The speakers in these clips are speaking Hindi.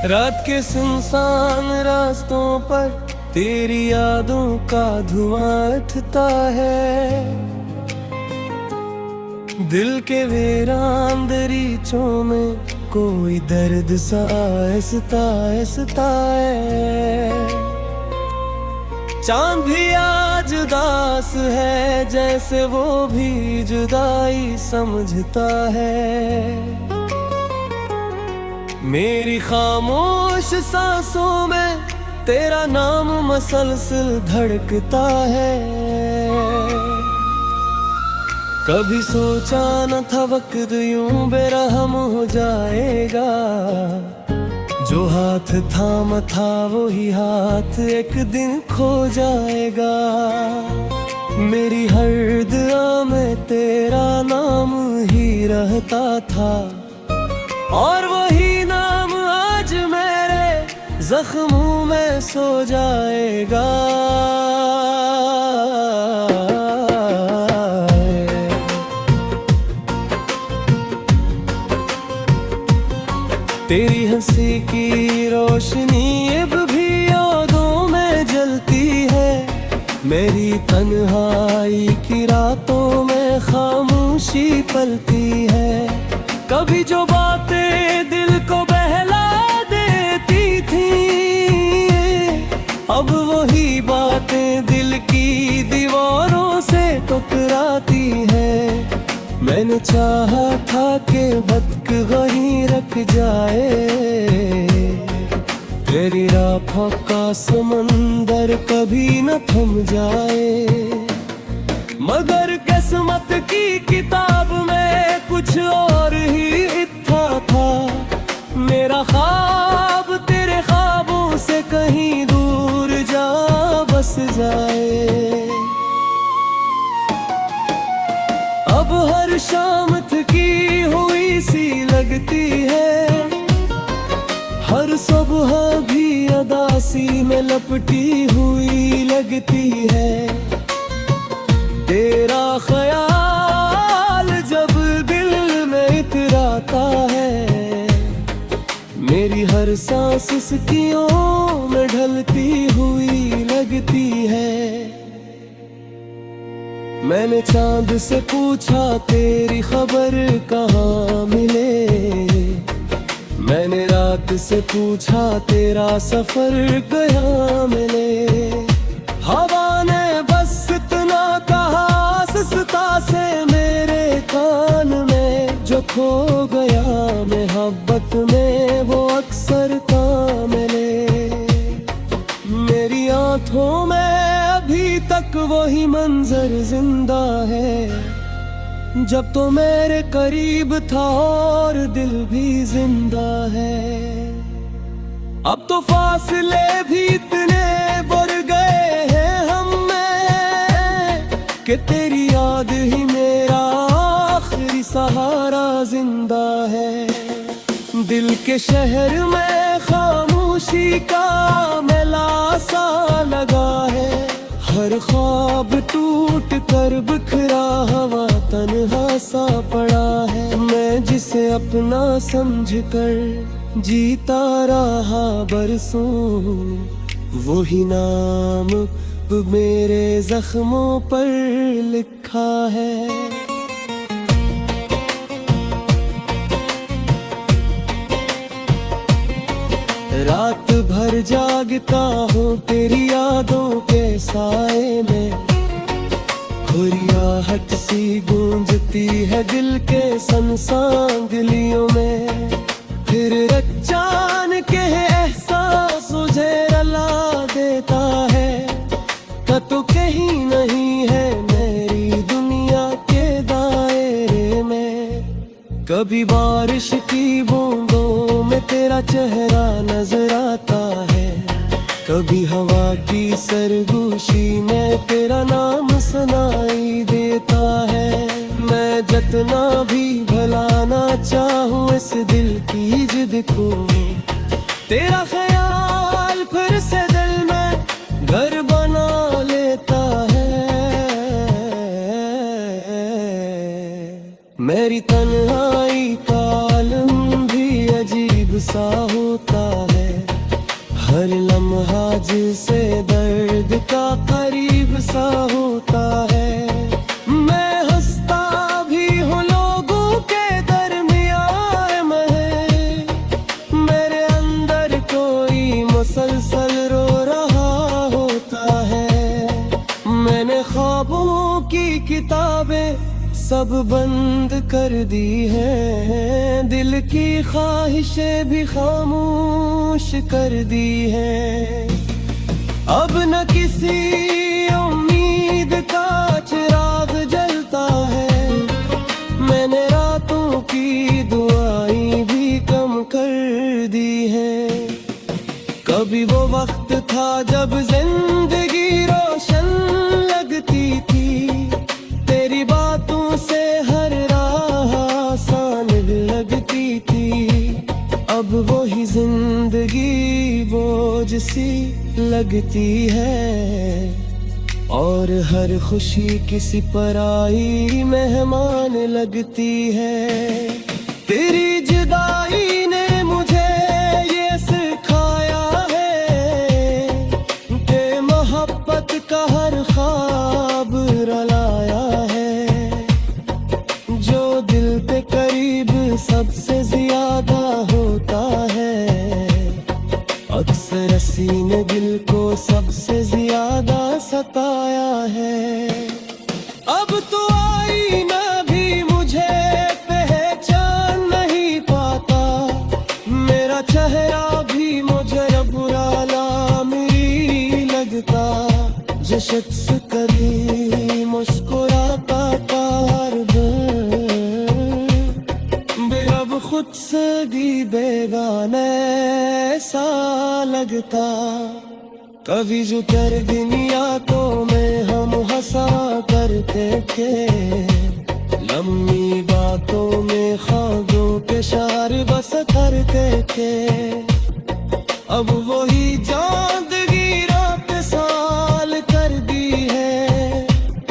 रात के सुनसान रास्तों पर तेरी यादों का धुआं उठता है। दिल के वीरान दरीचों में कोई दर्द सा आहिस्ता आहिस्ता है। चांद भी आज उदास है, जैसे वो भी जुदाई समझता है। मेरी खामोश सांसों में तेरा नाम मसलसल धड़कता है। कभी सोचा न था वक्त यूं बेरहम हो जाएगा। जो हाथ थामा था वही हाथ एक दिन खो जाएगा। मेरी हर दुआ में तेरा नाम ही रहता था, और वही नाम आज मेरे जख्मों में सो जाएगा। तेरी हंसी की रोशनी अब भी यादों में जलती है। मेरी तन्हाई की रातों में खामोशी पलती है। कभी जो बातें दिल को बहला देती थी, अब वही बातें दिल की दीवारों से टकराती है। मैंने चाहा था कि वक्त वहीं रख जाए। तेरी राहों का समंदर कभी न थम जाए। मगर किस्मत की किताब में कुछ और ही लिखा था। मेरा ख्वाब तेरे ख्वाबों से कहीं दूर जा बस जाए। अब हर शाम थकी हुई सी लगती है। हर सुबह भी अदासी में लपटी हुई लगती है। तेरा ख्याल जब दिल में इतराता है, मेरी हर सांस सिसकियों में ढलती हुई लगती है। मैंने चांद से पूछा तेरी खबर कहाँ मिले। मैंने रात से पूछा तेरा सफर कहाँ मिले। हवा ने बस इतना कहा सस्ता से मेरे कान में, जो खो गया मोहब्बत में वो अक्सर काम मिले। मेरी आंखों में अभी तक वही मंजर जिंदा है, जब तो मेरे करीब था और दिल भी जिंदा है। अब तो फासले भी इतने बढ़ गए हैं हम में, कि तेरी याद ही मेरा आखिरी सहारा जिंदा है। दिल के शहर में खामोशी का मेला सा लगा है। हर ख्वाब टूट कर बिखरा हवा तन्हा सा पड़ा है। मैं जिसे अपना समझ कर जीता रहा बरसों, वही नाम मेरे जख्मों पर लिखा है। रात भर जागता हूँ तेरी यादों के साए में। खुरियाहट सी गूंजती है दिल के सनसान गलियों में। फिर अचानक के एहसास मुझे रुला देता है, कतो कहीं नहीं है मेरी दुनिया के दायरे में। कभी बारिश की बूंदों में तेरा चेहरा नजर आता है। कभी हवा की सरगोशी में तेरा नाम सुनाई देता है। मैं जितना भी भुलाना चाहूँ इस दिल की जिद को, तेरा ख्याल फिर से दिल में घर बना लेता है। मेरी तन्हाई का आलम भी अजीब सा होता है। जहाज से दर्द का करीब सा होता है। मैं हंसता भी हूँ लोगों के दरमियान में, मेरे अंदर कोई मुसलसल रो रहा होता है। मैंने ख्वाबों की किताबें सब बंद कर दी है, दिल की ख्वाहिशें भी खामोश कर दी है। अब न किसी उम्मीद का चिराग जलता है, मैंने रातों की दुआएं भी कम कर दी है। कभी वो वक्त था जब जिंदगी रोशन लगती थी, तेरी बातों से हर राह आसान लगती थी। अब वही जिंदगी बोझ सी लगती है, और हर खुशी किसी पराई मेहमान लगती है। तेरी जुदाई ने मुझे ये सिखाया है कि मोहब्बत का हर ख्वाब रुलाया है। जो दिल पे करीब सबसे ज्यादा होता है, अक्सर सीने दिल को सबसे ज्यादा सताया है। अब तो आईना भी मुझे पहचान नहीं पाता, मेरा चेहरा भी मुझे बुरा लामिरी लगता। जो शख्स कभी मुस्कुराता था हर अब खुद से भी बेगाने सा लगता। कभी जो कर दुनिया को में हम हंसा करते थे, लम्बी बातों में ख्वाबों के शार बस करते थे। अब वही चांदगी रात साल कर दी है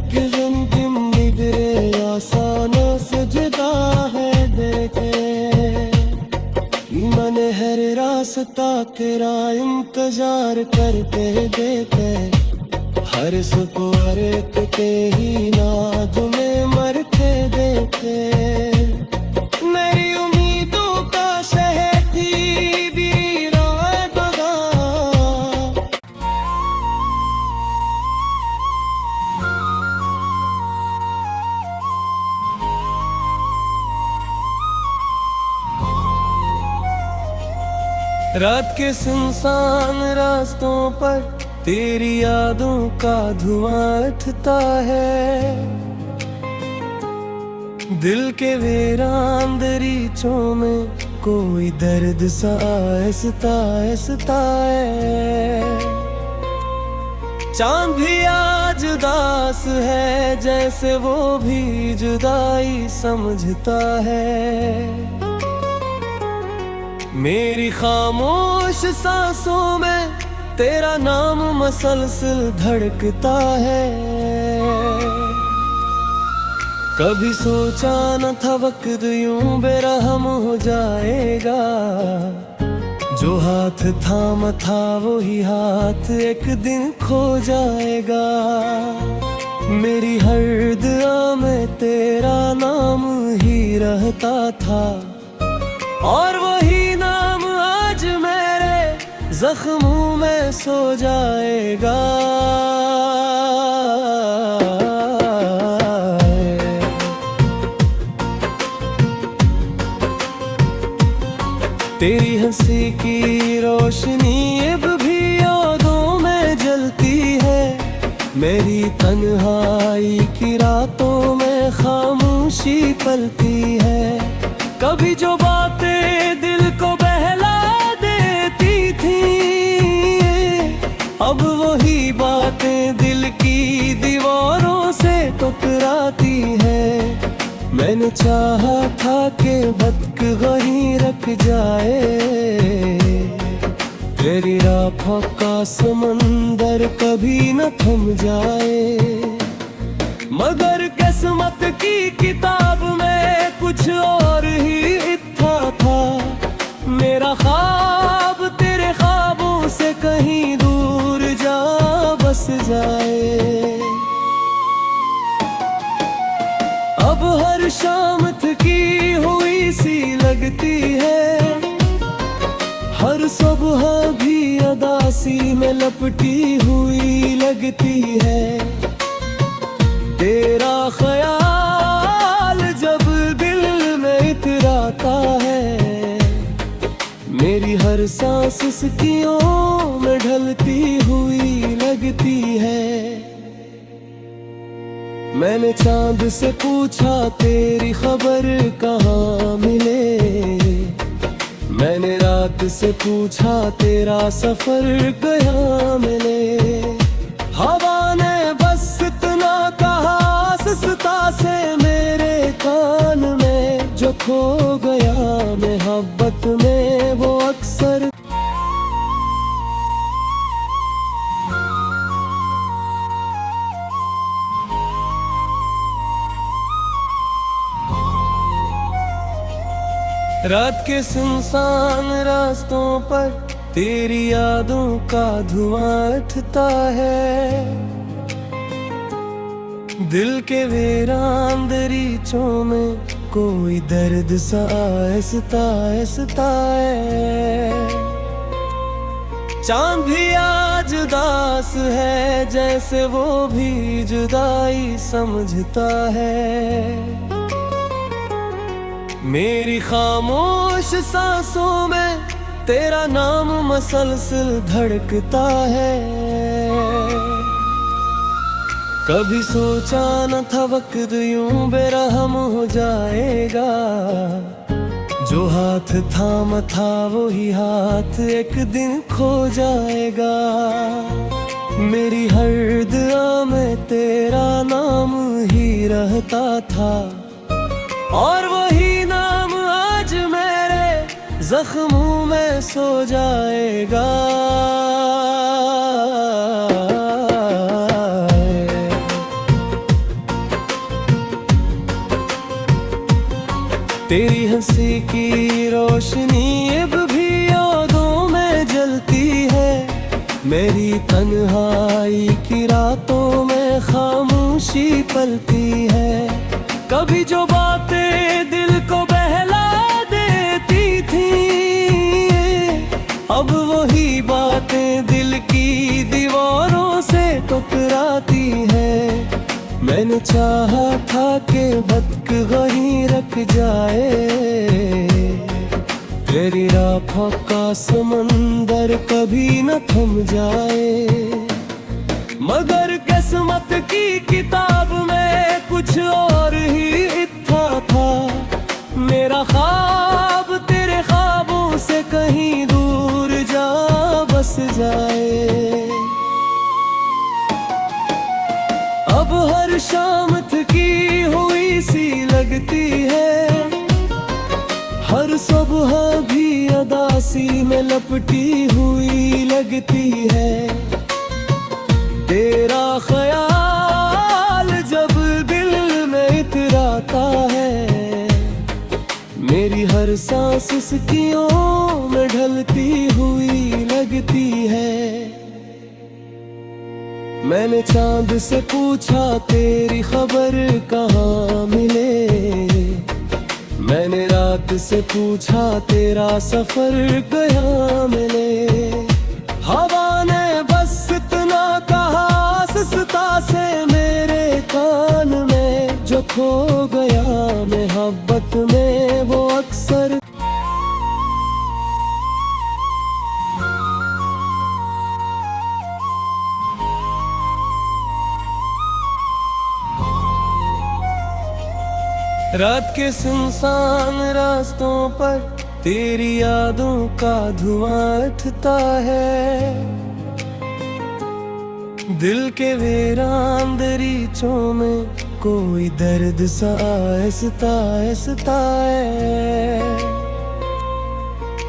कि जिंदगी निगरे आसानों से जुदा है। देखे मैंने हर रास्ता तेरा इंतजार करते देखे, हर सुबह हर एक के ही नाद में मरते देखे। मेरी उम्मीदों का शहर थी वीरान बगा। रात के सुनसान रास्तों पर तेरी यादों का धुआं उठता है। दिल के वीरान दरीचों में कोई दर्द सा आहिस्ता आहिस्ता है। चांद भी आज उदास है, जैसे वो भी जुदाई समझता है। मेरी खामोश सांसों में तेरा नाम मसलसल धड़कता है। कभी सोचा न था वक्त यूं बेरहम हो जाएगा, जो हाथ थामा था वही हाथ एक दिन खो जाएगा। मेरी हर दुआ में तेरा नाम ही रहता था, और वही नाम आज मेरे जख्मों में सो जाएगा। तेरी हंसी की रोशनी अब भी यादों में जलती है। मेरी तन्हाई की रातों में खामोशी पलती है। कभी जो बातें दिल को बहला देती थी, अब वही बातें दिल की दीवारों से टकराती है। मैंने चाहा था कि वक्त वहीं रख जाए, तेरी राहों का समंदर कभी न थम जाए। मगर किस्मत की किताब में कुछ और ही लिखा था। मेरा ख्वाब तेरे ख्वाबों से कहीं दूर जा बस जाए। अब हर शाम थकी हुई सी लगती है, हर सुबह भी अदासी में लपटी हुई लगती है। तेरा ख्याल जब दिल में इतराता है, मेरी हर सांस सिसकियों में ढलती हुई लगती है। मैंने चांद से पूछा तेरी खबर कहाँ मिले, मैंने रात से पूछा तेरा सफर कहाँ मिले। हवा ने बस इतना कहा सस्ता से मेरे कान में, जो खो गया मोहब्बत में वो अक्सर। रात के सुनसान रास्तों पर तेरी यादों का धुआं उठता है। दिल के वीरान दरीचों में कोई दर्द सा आहिस्ता आहिस्ता है। चांद भी आज उदास है, जैसे वो भी जुदाई समझता है। मेरी खामोश सांसों में तेरा नाम मसलसल धड़कता है। कभी सोचा न था वक्त यूं बेरहम हो जाएगा, जो हाथ थामा था वही हाथ एक दिन खो जाएगा। मेरी हर दुआ में तेरा नाम ही रहता था, और वही नाम आज मेरे जख्मों में सो जाएगा। तेरी हंसी की रोशनी अब भी यादों में जलती है। मेरी तन्हाई की रातों में खामोशी पलती है। कभी जो बातें दिल को बहला देती थी, अब वही बातें दिल की दीवारों से टकराती है। मैंने चाहा था कि वक्त वहीं रख जाए, तेरी राहों का समंदर कभी न थम जाए। मगर किस्मत की किताब में कुछ और ही लिखा था। मेरा ख्वाब तेरे ख्वाबों से कहीं दूर जा बस जाए। अब हर शाम थकी हुई सी लगती है, हर सुबह भी अदासी में लपटी हुई लगती है। तेरा ख्याल जब दिल में इतराता है, मेरी हर सांस सिसकियों में ढलती हुई लगती है। मैंने चांद से पूछा तेरी खबर कहाँ मिले, मैंने रात से पूछा तेरा सफर कहाँ मिले। हवा ने बस इतना कहा सस्ता से मेरे कान में, जो खो गया मोहब्बत में वो अक्सर। रात के सुनसान रास्तों पर तेरी यादों का धुआं उठता है। दिल के वीरान दरीचों में कोई दर्द सा आहिस्ता आहिस्ता है।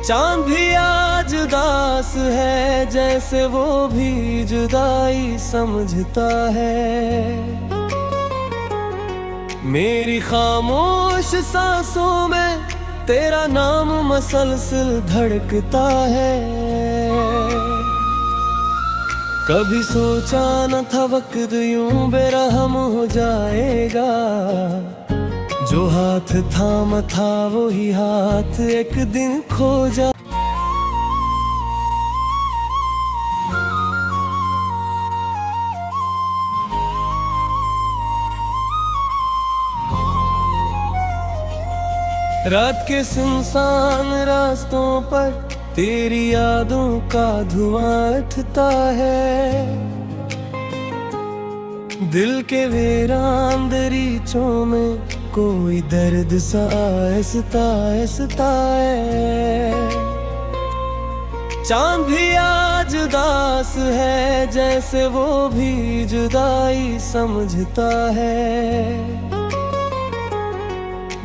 चांद भी आज उदास है, जैसे वो भी जुदाई समझता है। मेरी खामोश सांसों में तेरा नाम मसलसल धड़कता है। कभी सोचा न था वक्त यूं बेरहम हो जाएगा। जो हाथ थामा था वही हाथ एक दिन खो जा। रात के सुनसान रास्तों पर तेरी यादों का धुआं उठता है। दिल के वीरान दरीचों में कोई दर्द सा आहिस्ता आहिस्ता है। चांद भी आज उदास है, जैसे वो भी जुदाई समझता है।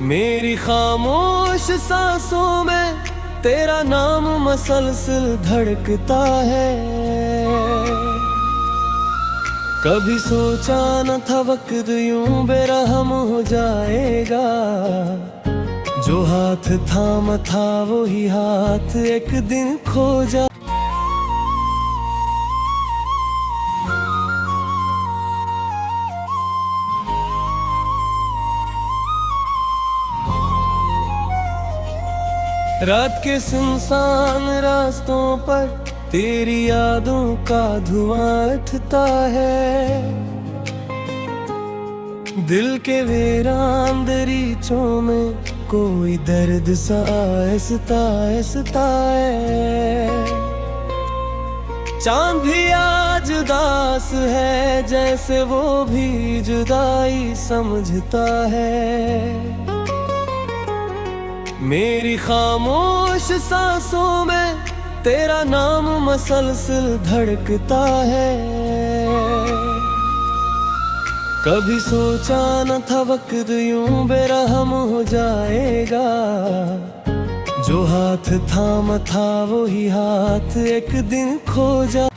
मेरी खामोश सांसों में तेरा नाम मसलसल धड़कता है। कभी सोचा न था वक्त यूं बेरहम हो जाएगा। जो हाथ थामा था वही हाथ एक दिन खो जा। रात के सुनसान रास्तों पर तेरी यादों का धुआं उठता है। दिल के वीरान दरीचों में कोई दर्द सा आहिस्ता आहिस्ता है। चांद भी आज उदास है, जैसे वो भी जुदाई समझता है। मेरी खामोश सांसों में तेरा नाम मसलसल धड़कता है। कभी सोचा न था वक्त यूं बेरहम हो जाएगा। जो हाथ थामा था वही हाथ एक दिन खो जा।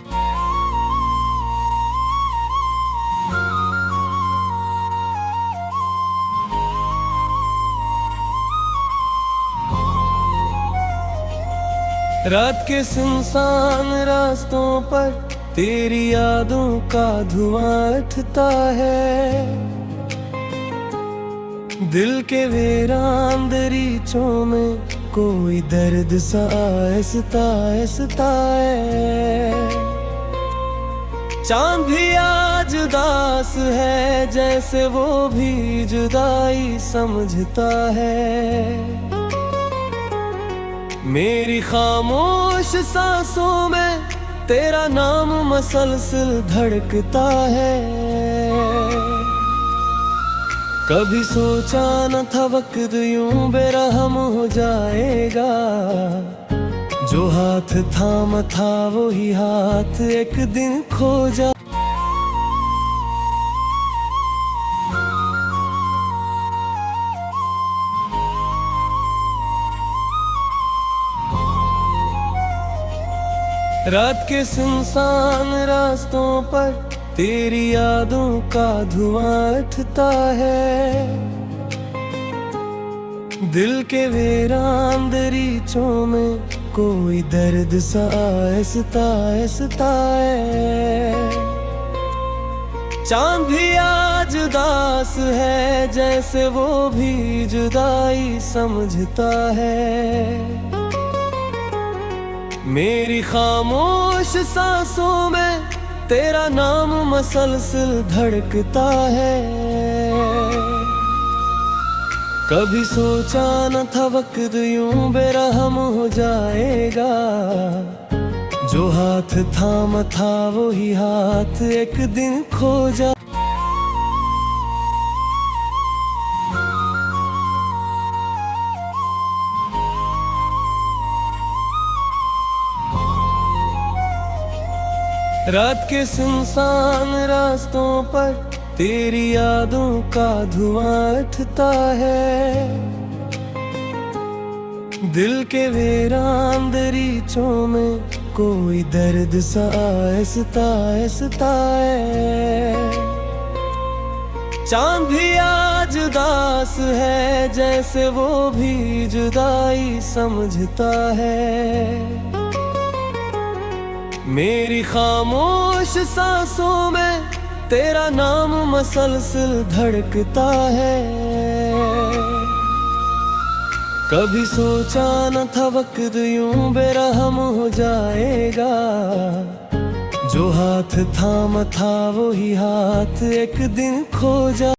रात के सुनसान रास्तों पर तेरी यादों का धुआं उठता है। दिल के वीरान दरीचों में कोई दर्द सा आहिस्ता आहिस्ता है। चांद भी आज उदास है, जैसे वो भी जुदाई समझता है। मेरी खामोश सांसों में तेरा नाम मसलसल धड़कता है। कभी सोचा न था वक्त यूं बेरहम हो जाएगा। जो हाथ थामा था वही हाथ एक दिन खो जा। रात के सुनसान रास्तों पर तेरी यादों का धुआं उठता है। दिल के वीरान दरीचों में कोई दर्द सा आहिस्ता आहिस्ता है। चांद भी आज उदास है, जैसे वो भी जुदाई समझता है। मेरी खामोश सांसों में तेरा नाम मसलसल धड़कता है। कभी सोचा न था वक्त यूं बेरहम हो जाएगा। जो हाथ थामा था वही हाथ एक दिन खो जा। रात के सुनसान रास्तों पर तेरी यादों का धुआं उठता है। दिल के वीरान दरीचों में कोई दर्द सा आहिस्ता आहिस्ता है। चांद भी आज उदास है, जैसे वो भी जुदाई समझता है। मेरी खामोश सांसों में तेरा नाम मसलसल धड़कता है। कभी सोचा न था वक्त यूं बेरहम हो जाएगा, जो हाथ थामा था वही हाथ एक दिन खो जा